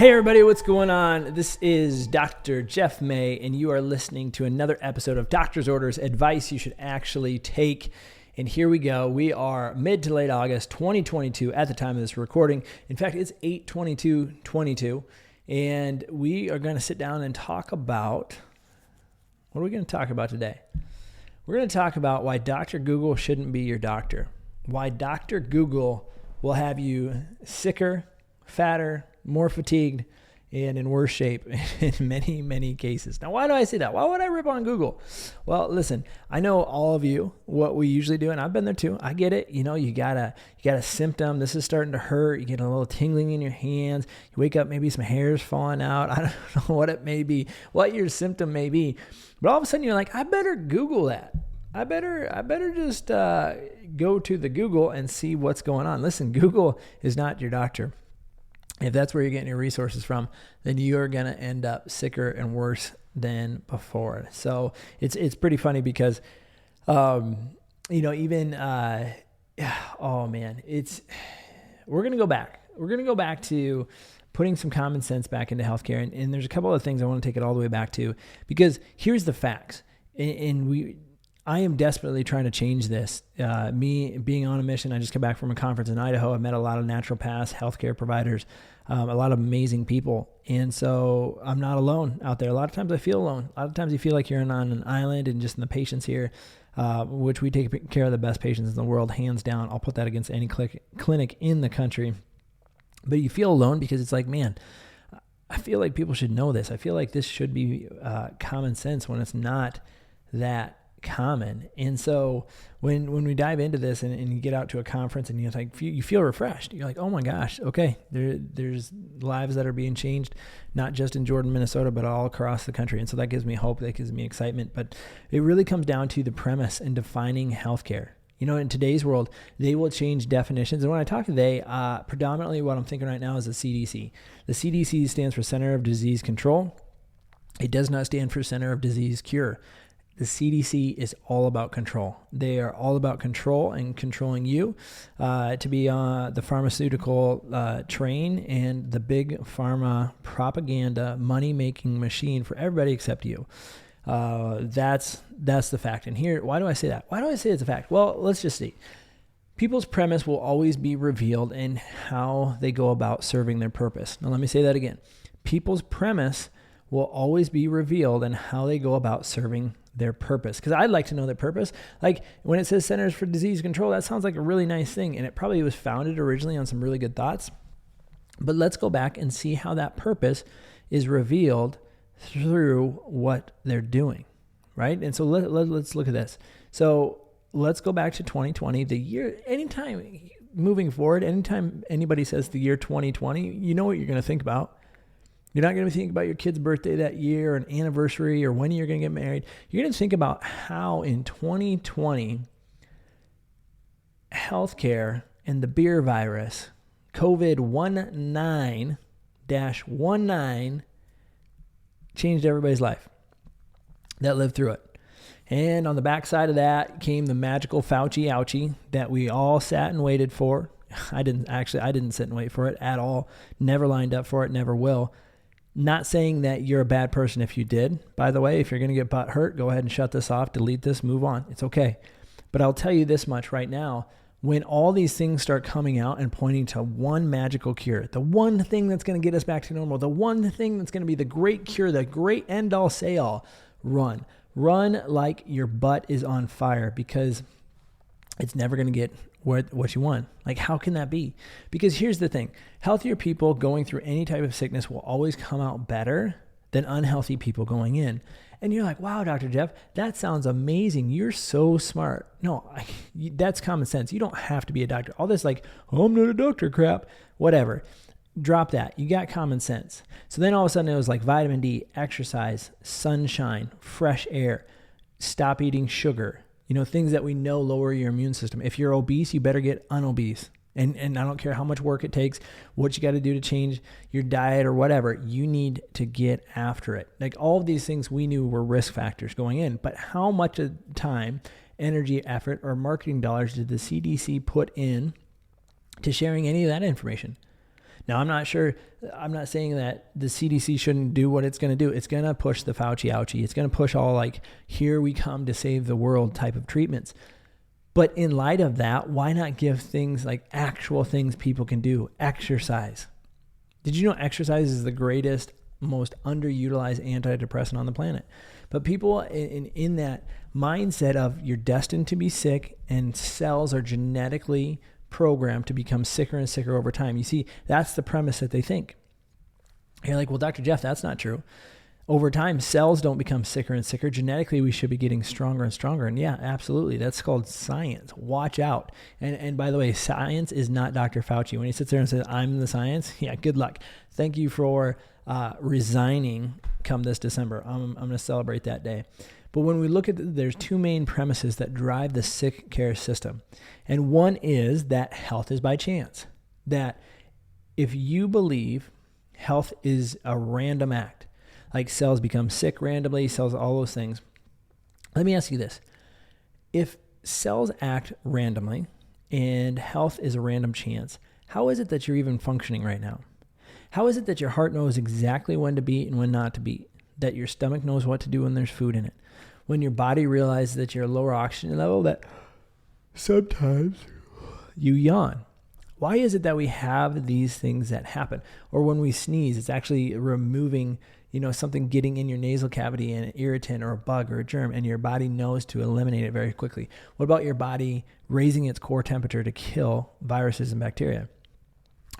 Hey everybody, what's going on? This is Dr. Jeff May, and you are listening to another episode of Doctor's Orders, advice you should actually take. And here we go. We are mid to late August 2022 at the time of this recording. In fact, it's 8/22/22, and we are going to sit down and talk about, what are we going to talk about today? We're going to talk about why Dr. Google shouldn't be your doctor. Why Dr. Google will have you sicker, fatter, more fatigued, and in worse shape in many, many cases. Now, why do I say that? Why would I rip on Google? Well, listen, I know all of you, what we usually do, and I've been there too. I get it. You know, you got a symptom. This is starting to hurt. You get a little tingling in your hands. You wake up, maybe some hairs falling out. I don't know what it may be, what your symptom may be. But all of a sudden you're like, I better Google that. I better just go to the Google and see what's going on. Listen, Google is not your doctor. If that's where you're getting your resources from, then you're going to end up sicker and worse than before. So it's pretty funny because, we're going to go back. We're going to go back to putting some common sense back into healthcare. And there's a couple of things I want to take it all the way back to, because here's the facts. I am desperately trying to change this. Me being on a mission, I just came back from a conference in Idaho. I've met a lot of naturopaths, healthcare providers, a lot of amazing people. And so I'm not alone out there. A lot of times I feel alone. A lot of times you feel like you're on an island and just in the patients here, which we take care of the best patients in the world, hands down. I'll put that against any clinic in the country. But you feel alone because it's like, man, I feel like people should know this. I feel like this should be common sense when it's not that common. And so when we dive into this and you get out to a conference and you feel refreshed, you're like, oh my gosh, okay, there's lives that are being changed, not just in Jordan, Minnesota, but all across the country. And so that gives me hope, that gives me excitement. But it really comes down to the premise and defining healthcare. You know, in today's world, they will change definitions. And when I talk today, predominantly what I'm thinking right now is the CDC. The CDC stands for Center of Disease Control. It does not stand for Center of Disease Cure. The CDC is all about control. They are all about control and controlling you to be the pharmaceutical train and the big pharma propaganda money-making machine for everybody except you. That's the fact. And here, why do I say that? Why do I say it's a fact? Well, let's just see. People's premise will always be revealed in how they go about serving their purpose. Now, let me say that again. People's premise will always be revealed in how they go about serving their purpose. Because I'd like to know their purpose. Like when it says Centers for Disease Control, that sounds like a really nice thing. And it probably was founded originally on some really good thoughts. But let's go back and see how that purpose is revealed through what they're doing, right? And so let's look at this. So let's go back to 2020, the year, anytime moving forward, anytime anybody says the year 2020, you know what you're going to think about. You're not going to think about your kid's birthday that year, or an anniversary, or when you're going to get married. You're going to think about how in 2020, healthcare and the beer virus, COVID-19-19, changed everybody's life that lived through it. And on the backside of that came the magical Fauci ouchie that we all sat and waited for. I didn't sit and wait for it at all. Never lined up for it, never will. Not saying that you're a bad person if you did. By the way, if you're going to get butt hurt, go ahead and shut this off, delete this, move on. It's okay. But I'll tell you this much right now. When all these things start coming out and pointing to one magical cure, the one thing that's going to get us back to normal, the one thing that's going to be the great cure, the great end-all, say-all, run. Run like your butt is on fire, because it's never going to get what you want. Like, how can that be? Because here's the thing. Healthier people going through any type of sickness will always come out better than unhealthy people going in. And you're like, wow, Dr. Jeff, that sounds amazing. You're so smart. No, that's common sense. You don't have to be a doctor. All this like, oh, I'm not a doctor crap, whatever. Drop that. You got common sense. So then all of a sudden it was like vitamin D, exercise, sunshine, fresh air, stop eating sugar. You know, things that we know lower your immune system. If you're obese, you better get unobese. And I don't care how much work it takes, what you got to do to change your diet or whatever, you need to get after it. Like all of these things we knew were risk factors going in, but how much of time, energy, effort, or marketing dollars did the CDC put in to sharing any of that information? Now, I'm not saying that the CDC shouldn't do what it's going to do. It's going to push the Fauci ouchie. It's going to push all like, here we come to save the world type of treatments. But in light of that, why not give things like actual things people can do? Exercise. Did you know exercise is the greatest, most underutilized antidepressant on the planet? But people in that mindset of you're destined to be sick and cells are genetically programmed to become sicker and sicker over time. You see, that's the premise that they think. You're like, well, Dr. Jeff, that's not true. Over time, cells don't become sicker and sicker. Genetically, we should be getting stronger and stronger. And yeah, absolutely. That's called science. Watch out. And by the way, science is not Dr. Fauci. When he sits there and says, I'm the science, yeah, good luck. Thank you for resigning come this December. I'm going to celebrate that day. But when we look at there's two main premises that drive the sick care system. And one is that health is by chance. That if you believe health is a random act, like cells become sick randomly, cells, all those things. Let me ask you this. If cells act randomly and health is a random chance, how is it that you're even functioning right now? How is it that your heart knows exactly when to beat and when not to beat? That your stomach knows what to do when there's food in it? When your body realizes that you're a lower oxygen level, that sometimes you yawn. Why is it that we have these things that happen? Or when we sneeze, it's actually removing, something getting in your nasal cavity, an irritant or a bug or a germ, and your body knows to eliminate it very quickly. What about your body raising its core temperature to kill viruses and bacteria?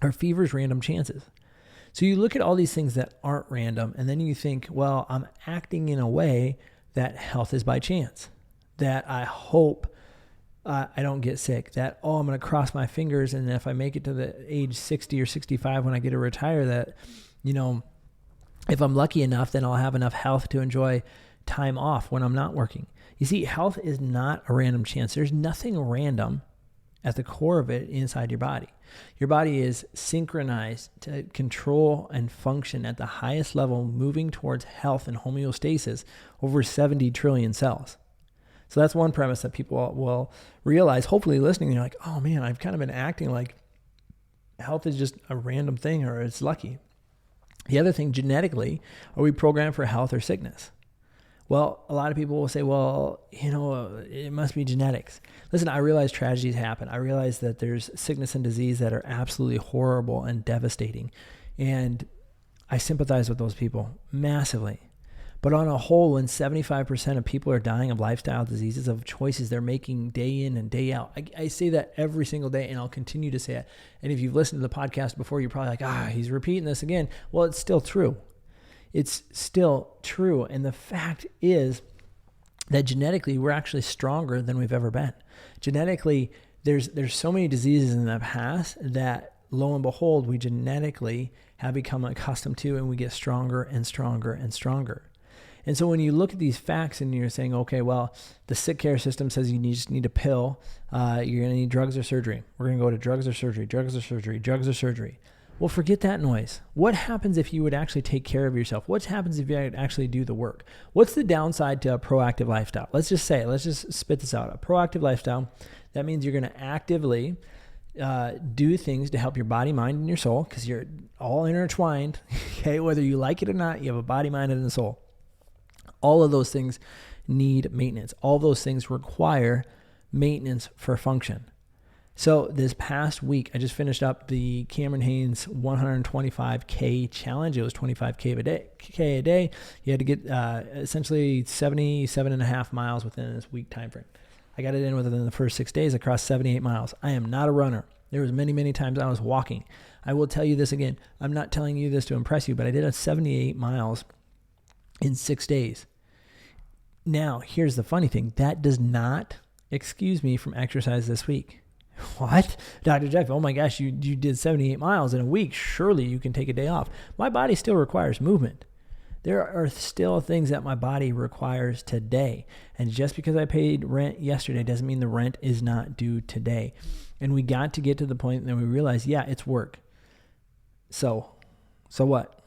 Are fevers random chances? So you look at all these things that aren't random, and then you think, well, I'm acting in a way that health is by chance, that I hope I don't get sick, that, I'm going to cross my fingers, and if I make it to the age 60 or 65 when I get to retire, that, if I'm lucky enough, then I'll have enough health to enjoy time off when I'm not working. You see, health is not a random chance. There's nothing random at the core of it inside your body. Your body is synchronized to control and function at the highest level, moving towards health and homeostasis over 70 trillion cells. So that's one premise that people will realize, hopefully listening, you're like, oh man, I've kind of been acting like health is just a random thing or it's lucky. The other thing, genetically, are we programmed for health or sickness? Well, a lot of people will say, well, it must be genetics. Listen, I realize tragedies happen. I realize that there's sickness and disease that are absolutely horrible and devastating. And I sympathize with those people massively. But on a whole, when 75% of people are dying of lifestyle diseases, of choices they're making day in and day out, I say that every single day, and I'll continue to say it. And if you've listened to the podcast before, you're probably like, he's repeating this again. Well, it's still true. It's still true. And the fact is that genetically, we're actually stronger than we've ever been. Genetically, there's so many diseases in the past that, lo and behold, we genetically have become accustomed to, and we get stronger and stronger and stronger. And so when you look at these facts and you're saying, okay, well, the sick care system says you just need a pill, you're going to need drugs or surgery. We're going to go to drugs or surgery, drugs or surgery, drugs or surgery. Well, forget that noise. What happens if you would actually take care of yourself? What happens if you actually do the work? What's the downside to a proactive lifestyle? Let's just spit this out. A proactive lifestyle, that means you're going to actively do things to help your body, mind, and your soul, because you're all intertwined. Okay, whether you like it or not, you have a body, mind, and a soul. All of those things need maintenance. All those things require maintenance for function. So this past week, I just finished up the Cameron Hanes 125K challenge. It was 25K a day. You had to get essentially 77.5 miles within this week time frame. I got it in within the first 6 days. I crossed 78 miles. I am not a runner. There was many, many times I was walking. I will tell you this again. I'm not telling you this to impress you, but I did a 78 miles in 6 days. Now, here's the funny thing. That does not excuse me from exercise this week. What? Dr. Jeff, oh my gosh, you did 78 miles in a week. Surely you can take a day off. My body still requires movement. There are still things that my body requires today. And just because I paid rent yesterday doesn't mean the rent is not due today. And we got to get to the point that we realized, yeah, it's work. So what?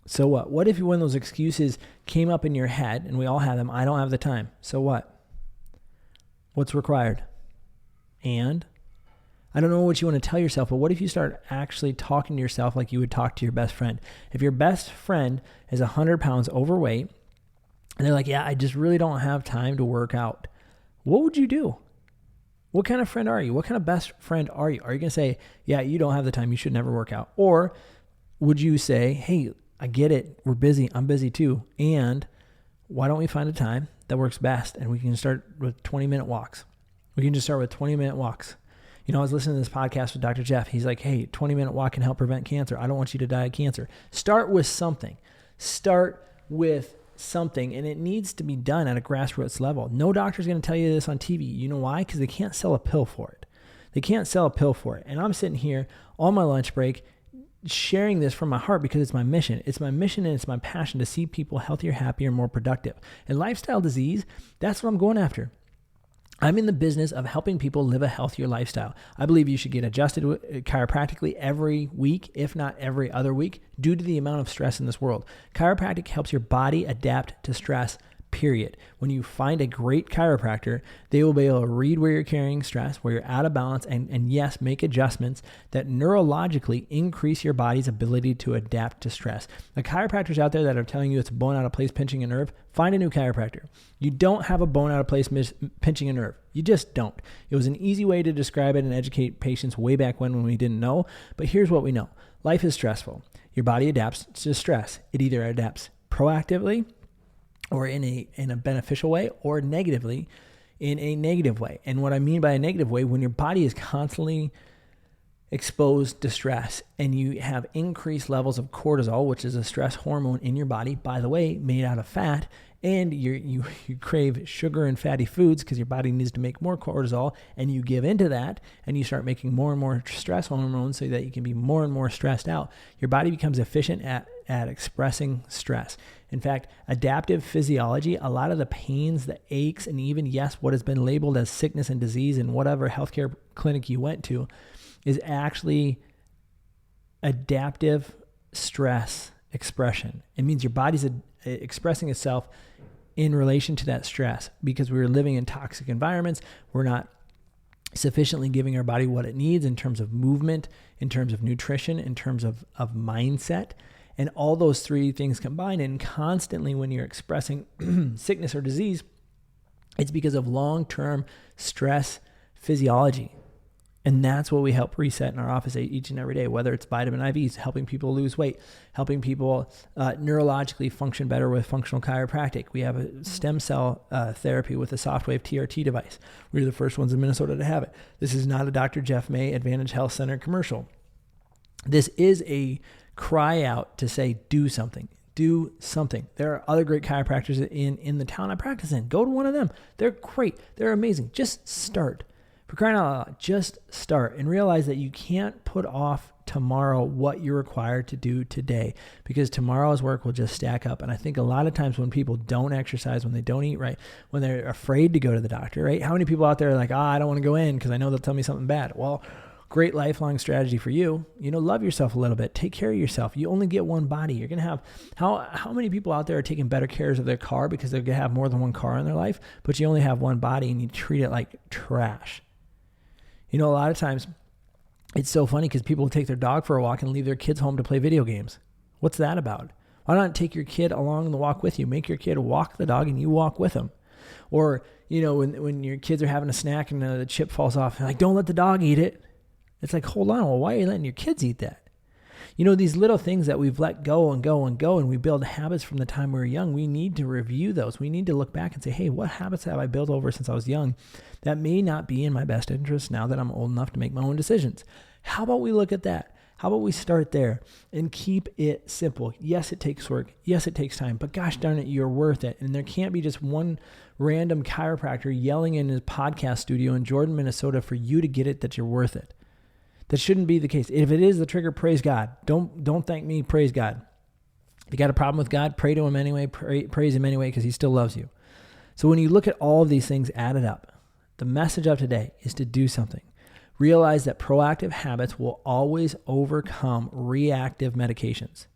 So what? What if when those excuses came up in your head, and we all have them, I don't have the time. So what? What's required? And I don't know what you want to tell yourself, but what if you start actually talking to yourself like you would talk to your best friend? If your best friend is 100 pounds overweight and they're like, yeah, I just really don't have time to work out, what would you do? What kind of friend are you? What kind of best friend are you? Are you going to say, yeah, you don't have the time, you should never work out? Or would you say, hey, I get it, we're busy, I'm busy too, and why don't we find a time that works best and we can start with 20-minute walks? We can just start with 20-minute walks. You know, I was listening to this podcast with Dr. Jeff. He's like, hey, 20-minute walk can help prevent cancer. I don't want you to die of cancer. Start with something. Start with something, and it needs to be done at a grassroots level. No doctor's going to tell you this on TV. You know why? Because they can't sell a pill for it. They can't sell a pill for it. And I'm sitting here on my lunch break sharing this from my heart because it's my mission. It's my mission and it's my passion to see people healthier, happier, more productive. And lifestyle disease, that's what I'm going after. I'm in the business of helping people live a healthier lifestyle. I believe you should get adjusted chiropractically every week, if not every other week, due to the amount of stress in this world. Chiropractic helps your body adapt to stress, period. When you find a great chiropractor, they will be able to read where you're carrying stress, where you're out of balance, and yes, make adjustments that neurologically increase your body's ability to adapt to stress. The chiropractors out there that are telling you it's a bone out of place pinching a nerve, find a new chiropractor. You don't have a bone out of place pinching a nerve. You just don't. It was an easy way to describe it and educate patients way back when we didn't know. But here's what we know. Life is stressful. Your body adapts to stress. It either adapts proactively or in a beneficial way, or negatively in a negative way. And what I mean by a negative way, when your body is constantly exposed to stress and you have increased levels of cortisol, which is a stress hormone in your body, by the way, made out of fat, and you crave sugar and fatty foods because your body needs to make more cortisol, and you give into that and you start making more and more stress hormones so that you can be more and more stressed out, your body becomes efficient at expressing stress. In fact, adaptive physiology, a lot of the pains, the aches, and even, yes, what has been labeled as sickness and disease in whatever healthcare clinic you went to, is actually adaptive stress expression. It means your body's expressing itself in relation to that stress because we're living in toxic environments. We're not sufficiently giving our body what it needs in terms of movement, in terms of nutrition, in terms of mindset. And all those three things combined, and constantly when you're expressing sickness or disease, it's because of long-term stress physiology. And that's what we help reset in our office each and every day, whether it's vitamin IVs, helping people lose weight, helping people neurologically function better with functional chiropractic. We have a stem cell therapy with a SoftWave TRT device. We were the first ones in Minnesota to have it. This is not a Dr. Jeff May Advantage Health Center commercial. This is a cry out to say, do something. Do something. There are other great chiropractors in the town I practice in. Go to one of them. They're great. They're amazing. Just start. For crying out loud, just start and realize that you can't put off tomorrow what you're required to do today, because tomorrow's work will just stack up. And I think a lot of times when people don't exercise, when they don't eat right, when they're afraid to go to the doctor, right? How many people out there are like, I don't want to go in because I know they'll tell me something bad. Well, great lifelong strategy for you. Love yourself a little bit. Take care of yourself. You only get one body. You're going to have, how many people out there are taking better cares of their car because they're going to have more than one car in their life, but you only have one body and you treat it like trash. A lot of times it's so funny because people will take their dog for a walk and leave their kids home to play video games. What's that about? Why not take your kid along the walk with you? Make your kid walk the dog and you walk with them. Or, when your kids are having a snack and the chip falls off, you're like, don't let the dog eat it. It's like, hold on, well, why are you letting your kids eat that? These little things that we've let go, and we build habits from the time we were young, we need to review those. We need to look back and say, hey, what habits have I built over since I was young that may not be in my best interest now that I'm old enough to make my own decisions? How about we look at that? How about we start there and keep it simple? Yes, it takes work. Yes, it takes time, but gosh darn it, you're worth it. And there can't be just one random chiropractor yelling in his podcast studio in Jordan, Minnesota for you to get it that you're worth it. That shouldn't be the case. If it is the trigger, praise God. Don't thank me, praise God. If you got a problem with God, pray to him anyway, praise him anyway, because he still loves you. So when you look at all of these things added up, the message of today is to do something. Realize that proactive habits will always overcome reactive medications.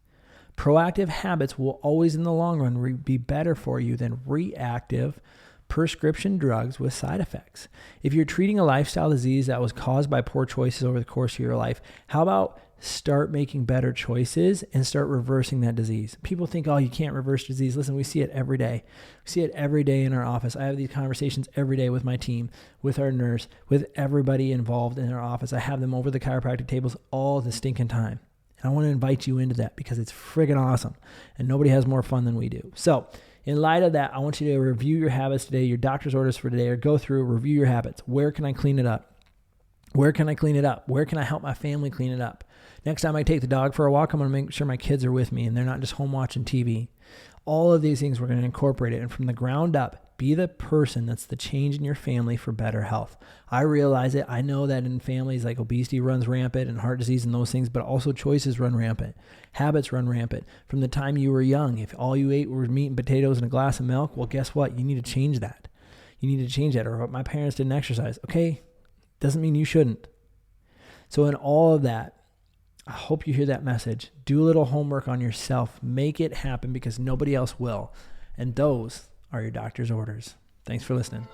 Proactive habits will always in the long run be better for you than reactive prescription drugs with side effects. If you're treating a lifestyle disease that was caused by poor choices over the course of your life, how about start making better choices and start reversing that disease? People think, oh, you can't reverse disease. Listen, we see it every day. We see it every day in our office. I have these conversations every day with my team, with our nurse, with everybody involved in our office. I have them over the chiropractic tables all the stinking time. And I want to invite you into that because it's friggin' awesome. And nobody has more fun than we do. So in light of that, I want you to review your habits today, your doctor's orders for today, or go through, review your habits. Where can I clean it up? Where can I clean it up? Where can I help my family clean it up? Next time I take the dog for a walk, I'm going to make sure my kids are with me and they're not just home watching TV. All of these things, we're going to incorporate it. And from the ground up, be the person that's the change in your family for better health. I realize it. I know that in families, like obesity runs rampant and heart disease and those things, but also choices run rampant. Habits run rampant. From the time you were young, if all you ate were meat and potatoes and a glass of milk, well, guess what? You need to change that. You need to change that. Or my parents didn't exercise. Okay, doesn't mean you shouldn't. So in all of that, I hope you hear that message. Do a little homework on yourself. Make it happen because nobody else will. And those are your doctor's orders. Thanks for listening.